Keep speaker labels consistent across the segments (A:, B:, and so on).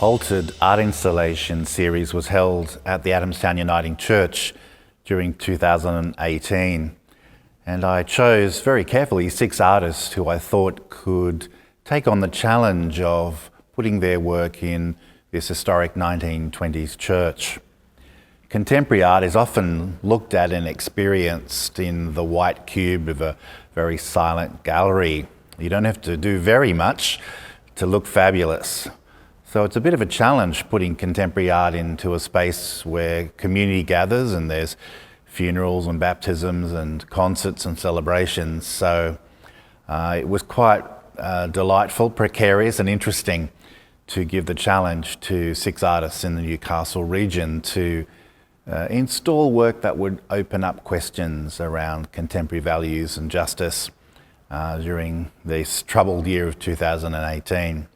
A: Altered art installation series was held at the Adamstown Uniting Church during 2018, and I chose very carefully 6 artists who I thought could take on the challenge of putting their work in this historic 1920s church. Contemporary art is often looked at and experienced in the white cube of a very silent gallery. You don't have to do very much to look fabulous. So it's a bit of a challenge putting contemporary art into a space where community gathers and there's funerals and baptisms and concerts and celebrations. So it was quite delightful, precarious and interesting to give the challenge to 6 artists in the Newcastle region to install work that would open up questions around contemporary values and justice during this troubled year of 2018.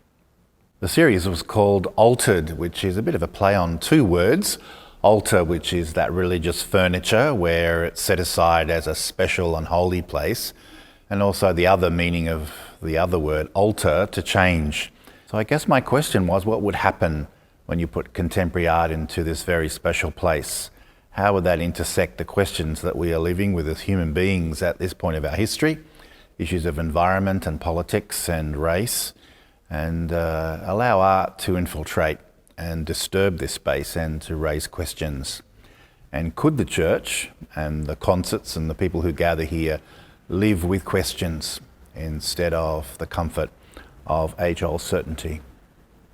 A: The series was called Altered, which is a bit of a play on 2 words. Altar, which is that religious furniture where it's set aside as a special and holy place, and also the other meaning of the other word, alter, to change. So I guess my question was, what would happen when you put contemporary art into this very special place? How would that intersect the questions that we are living with as human beings at this point of our history? Issues of environment and politics and race, and allow art to infiltrate and disturb this space and to raise questions. And could the church and the concerts and the people who gather here live with questions instead of the comfort of age-old certainty?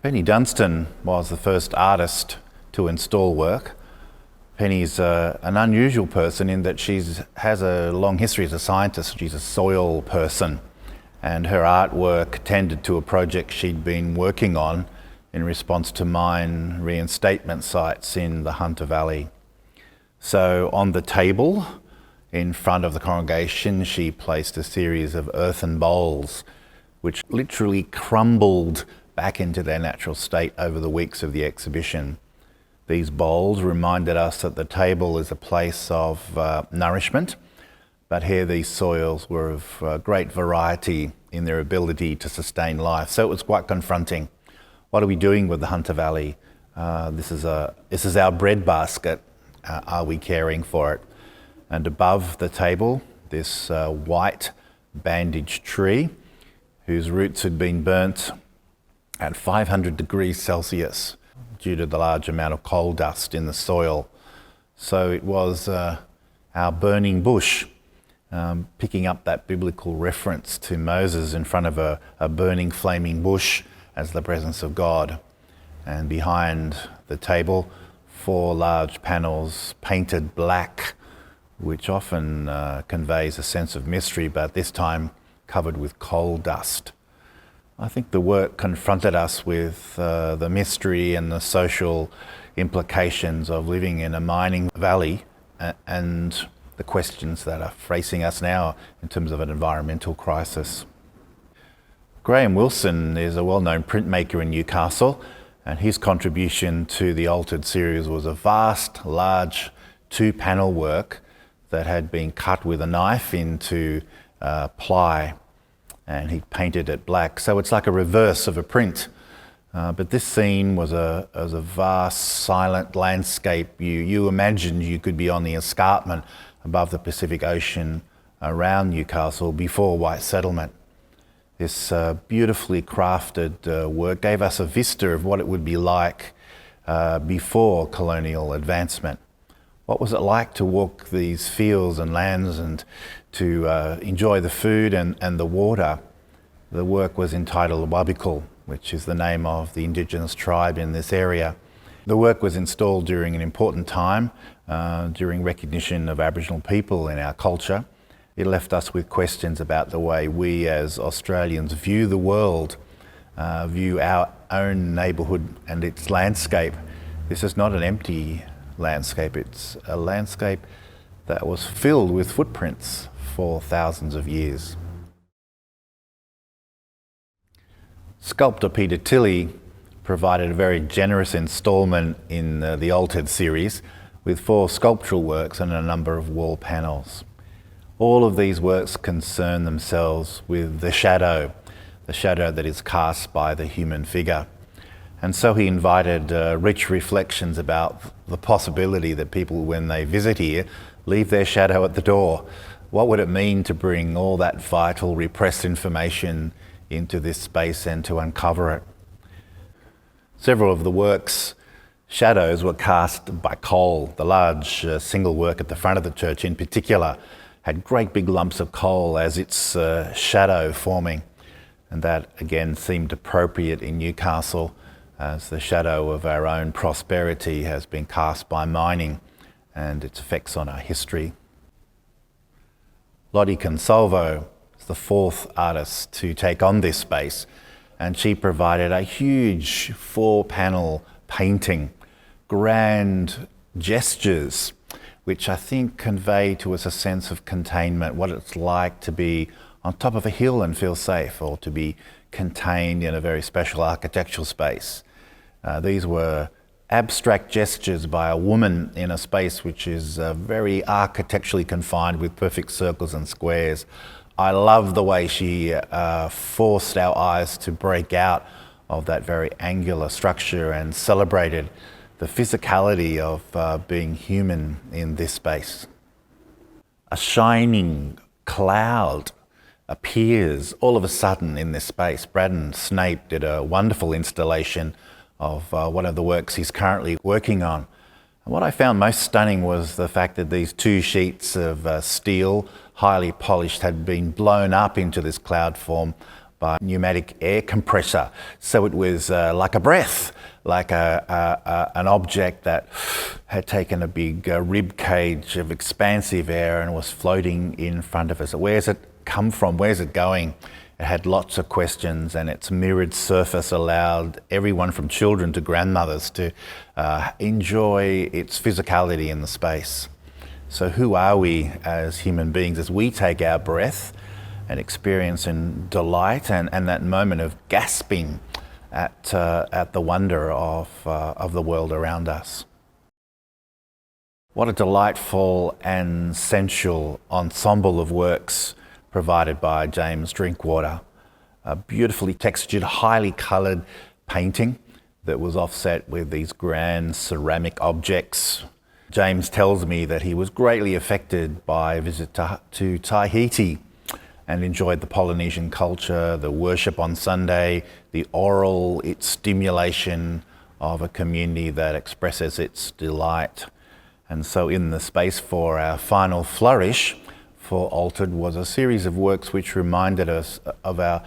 A: Penny Dunstan was the first artist to install work. Penny's an unusual person in that she has a long history as a scientist. She's a soil person, and her artwork tended to a project she'd been working on in response to mine reinstatement sites in the Hunter Valley. So on the table in front of the congregation, she placed a series of earthen bowls which literally crumbled back into their natural state over the weeks of the exhibition. These bowls reminded us that the table is a place of nourishment, but here these soils were of great variety in their ability to sustain life. So it was quite confronting. What are we doing with the Hunter Valley? This is our breadbasket. Are we caring for it? And above the table, this white bandaged tree whose roots had been burnt at 500 degrees Celsius due to the large amount of coal dust in the soil. So it was our burning bush, picking up that biblical reference to Moses in front of a burning flaming bush as the presence of God. And behind the table, 4 large panels painted black, which often conveys a sense of mystery, but this time covered with coal dust. I think the work confronted us with the mystery and the social implications of living in a mining valley and the questions that are facing us now in terms of an environmental crisis. Graham Wilson is a well-known printmaker in Newcastle, and his contribution to the Altered series was a vast, large 2-panel work that had been cut with a knife into ply, and he painted it black. So it's like a reverse of a print. But this scene was a vast, silent landscape. You imagined you could be on the escarpment above the Pacific Ocean around Newcastle before white settlement. This beautifully crafted work gave us a vista of what it would be like before colonial advancement. What was it like to walk these fields and lands and to enjoy the food and the water? The work was entitled Wabikal, which is the name of the Indigenous tribe in this area. The work was installed during an important time, during recognition of Aboriginal people in our culture. It left us with questions about the way we as Australians view the world, view our own neighbourhood and its landscape. This is not an empty landscape, it's a landscape that was filled with footprints for thousands of years. Sculptor Peter Tilley provided a very generous instalment in the Altered series with 4 sculptural works and a number of wall panels. All of these works concern themselves with the shadow that is cast by the human figure. And so he invited rich reflections about the possibility that people, when they visit here, leave their shadow at the door. What would it mean to bring all that vital, repressed information into this space and to uncover it? Several of the work's shadows were cast by coal. The large single work at the front of the church in particular had great big lumps of coal as its shadow forming. And that again seemed appropriate in Newcastle, as the shadow of our own prosperity has been cast by mining and its effects on our history. Lottie Consalvo is the fourth artist to take on this space, and she provided a huge 4-panel painting, grand gestures, which I think convey to us a sense of containment, what it's like to be on top of a hill and feel safe, or to be contained in a very special architectural space. These were abstract gestures by a woman in a space which is very architecturally confined with perfect circles and squares. I love the way she forced our eyes to break out of that very angular structure and celebrated the physicality of being human in this space. A shining cloud appears all of a sudden in this space. Braddon Snape did a wonderful installation of one of the works he's currently working on. And what I found most stunning was the fact that these 2 sheets of steel, highly polished, had been blown up into this cloud form by pneumatic air compressor. So it was like a breath, like an object that had taken a big rib cage of expansive air and was floating in front of us. Where's it come from? Where's it going? It had lots of questions, and its mirrored surface allowed everyone from children to grandmothers to enjoy its physicality in the space. So who are we as human beings as we take our breath and experience in delight and that moment of gasping at the wonder of the world around us? What a delightful and sensual ensemble of works provided by James Drinkwater. A beautifully textured, highly coloured painting that was offset with these grand ceramic objects. James tells me that he was greatly affected by a visit to Tahiti and enjoyed the Polynesian culture, the worship on Sunday, the oral stimulation of a community that expresses its delight. And so in the space for our final flourish for Altered was a series of works which reminded us of our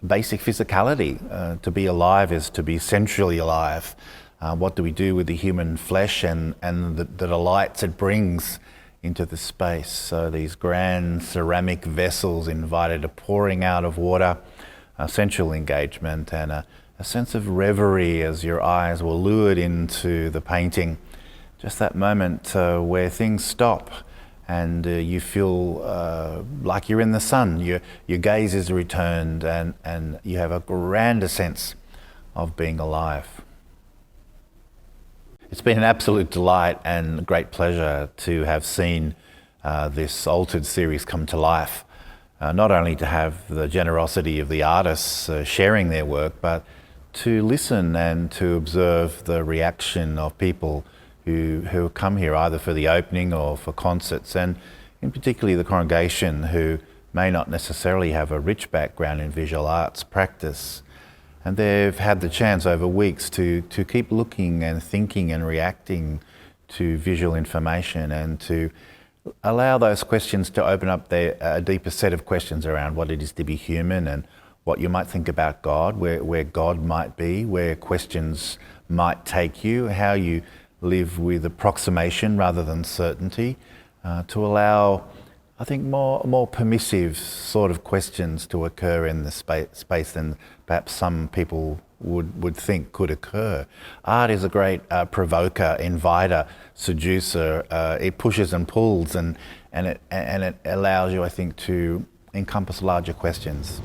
A: basic physicality. To be alive is to be sensually alive. What do we do with the human flesh and the delights it brings into the space? So these grand ceramic vessels invited a pouring out of water, a sensual engagement, and a sense of reverie as your eyes were lured into the painting. Just that moment where things stop and you feel like you're in the sun. Your gaze is returned and you have a grander sense of being alive. It's been an absolute delight and great pleasure to have seen this Altered series come to life. Not only to have the generosity of the artists sharing their work, but to listen and to observe the reaction of people who come here either for the opening or for concerts, and in particularly the congregation who may not necessarily have a rich background in visual arts practice. And they've had the chance over weeks to keep looking and thinking and reacting to visual information, and to allow those questions to open up a deeper set of questions around what it is to be human, and what you might think about God, where God might be, where questions might take you, how you live with approximation rather than certainty, to allow, I think, more permissive sort of questions to occur in the space than perhaps some people would think could occur. Art is a great provoker, inviter, seducer. It pushes and pulls, and it allows you, I think, to encompass larger questions.